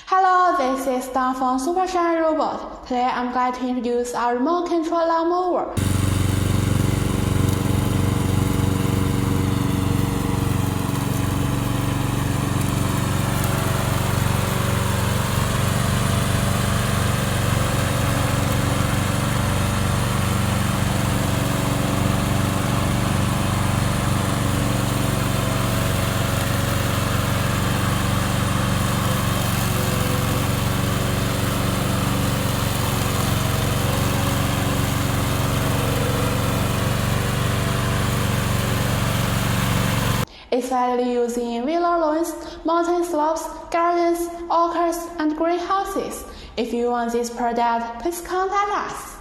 Hello, this is Dan from SUPERSHINE Robot. Today I'm going to introduce our remote control lawn mower. It's widely used in villa lawns, mountain slopes, gardens, orchards, and greenhouses. If you want this product, please contact us.